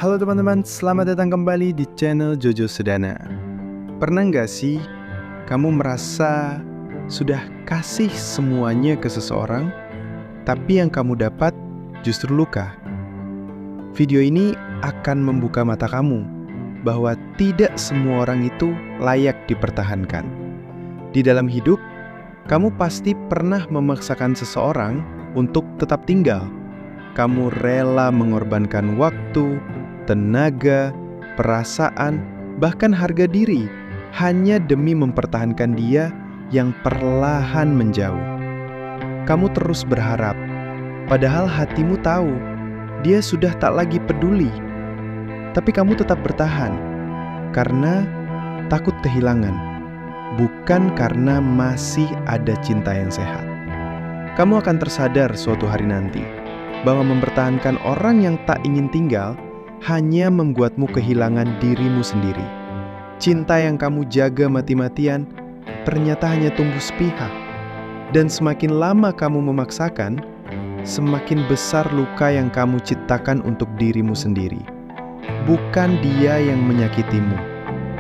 Halo teman-teman, selamat datang kembali di channel Jojo Sedana. Pernah nggak sih kamu merasa sudah kasih semuanya ke seseorang, tapi yang kamu dapat justru luka? Video ini akan membuka mata kamu bahwa tidak semua orang itu layak dipertahankan. Di dalam hidup, kamu pasti pernah memaksakan seseorang untuk tetap tinggal. Kamu rela mengorbankan waktu, tenaga, perasaan, bahkan harga diri hanya demi mempertahankan dia yang perlahan menjauh. Kamu terus berharap, padahal hatimu tahu dia sudah tak lagi peduli. Tapi kamu tetap bertahan karena takut kehilangan, bukan karena masih ada cinta yang sehat. Kamu akan tersadar suatu hari nanti bahwa mempertahankan orang yang tak ingin tinggal hanya membuatmu kehilangan dirimu sendiri. Cinta yang kamu jaga mati-matian ternyata hanya tumbuh sepihak. Dan semakin lama kamu memaksakan, semakin besar luka yang kamu ciptakan untuk dirimu sendiri. Bukan dia yang menyakitimu,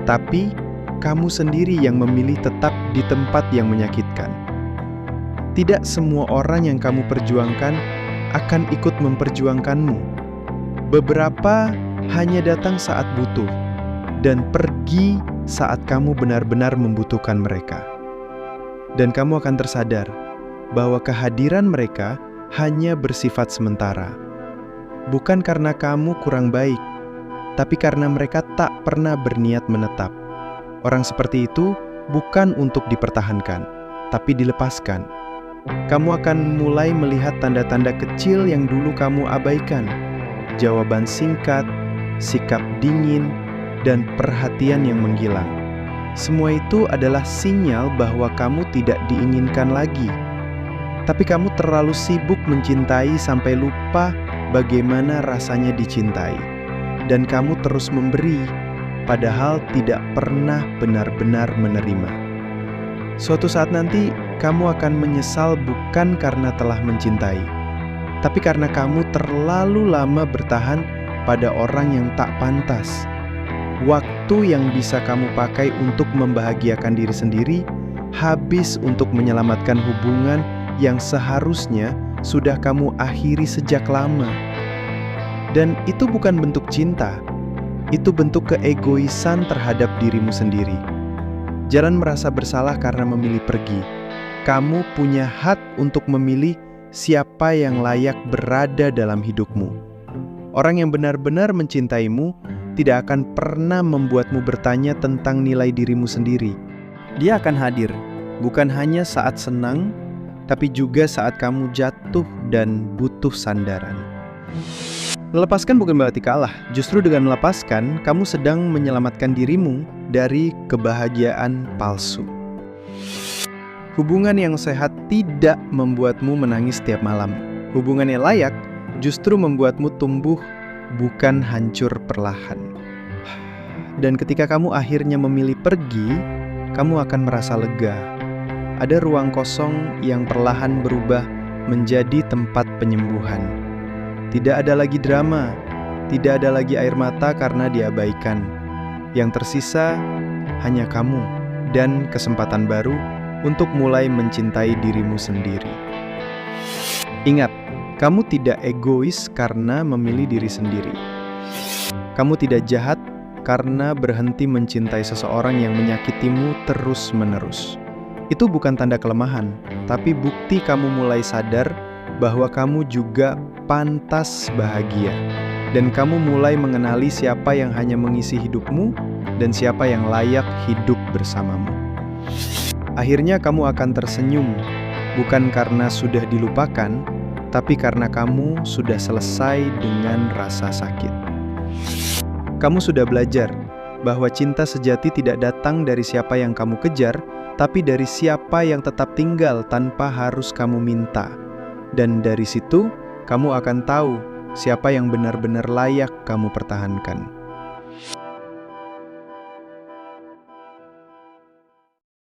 tapi kamu sendiri yang memilih tetap di tempat yang menyakitkan. Tidak semua orang yang kamu perjuangkan akan ikut memperjuangkanmu. Beberapa hanya datang saat butuh dan pergi saat kamu benar-benar membutuhkan mereka. Dan kamu akan tersadar bahwa kehadiran mereka hanya bersifat sementara. Bukan karena kamu kurang baik, tapi karena mereka tak pernah berniat menetap. Orang seperti itu bukan untuk dipertahankan, tapi dilepaskan. Kamu akan mulai melihat tanda-tanda kecil yang dulu kamu abaikan. Jawaban singkat, sikap dingin, dan perhatian yang menghilang. Semua itu adalah sinyal bahwa kamu tidak diinginkan lagi. Tapi kamu terlalu sibuk mencintai sampai lupa bagaimana rasanya dicintai. Dan kamu terus memberi, padahal tidak pernah benar-benar menerima. Suatu saat nanti, kamu akan menyesal bukan karena telah mencintai, tapi karena kamu terlalu lama bertahan pada orang yang tak pantas. Waktu yang bisa kamu pakai untuk membahagiakan diri sendiri, habis untuk menyelamatkan hubungan yang seharusnya sudah kamu akhiri sejak lama. Dan itu bukan bentuk cinta, itu bentuk keegoisan terhadap dirimu sendiri. Jangan merasa bersalah karena memilih pergi. Kamu punya hak untuk memilih siapa yang layak berada dalam hidupmu. Orang yang benar-benar mencintaimu tidak akan pernah membuatmu bertanya tentang nilai dirimu sendiri. Dia akan hadir, bukan hanya saat senang, tapi juga saat kamu jatuh dan butuh sandaran. Melepaskan bukan berarti kalah. Justru dengan melepaskan, kamu sedang menyelamatkan dirimu dari kebahagiaan palsu. Hubungan yang sehat tidak membuatmu menangis setiap malam. Hubungan yang layak justru membuatmu tumbuh, bukan hancur perlahan. Dan ketika kamu akhirnya memilih pergi, kamu akan merasa lega. Ada ruang kosong yang perlahan berubah menjadi tempat penyembuhan. Tidak ada lagi drama, tidak ada lagi air mata karena diabaikan. Yang tersisa hanya kamu dan kesempatan baru untuk mulai mencintai dirimu sendiri. Ingat, kamu tidak egois karena memilih diri sendiri. Kamu tidak jahat karena berhenti mencintai seseorang yang menyakitimu terus-menerus. Itu bukan tanda kelemahan, tapi bukti kamu mulai sadar bahwa kamu juga pantas bahagia. Dan kamu mulai mengenali siapa yang hanya mengisi hidupmu dan siapa yang layak hidup bersamamu. Akhirnya kamu akan tersenyum, bukan karena sudah dilupakan, tapi karena kamu sudah selesai dengan rasa sakit. Kamu sudah belajar bahwa cinta sejati tidak datang dari siapa yang kamu kejar, tapi dari siapa yang tetap tinggal tanpa harus kamu minta. Dan dari situ, kamu akan tahu siapa yang benar-benar layak kamu pertahankan.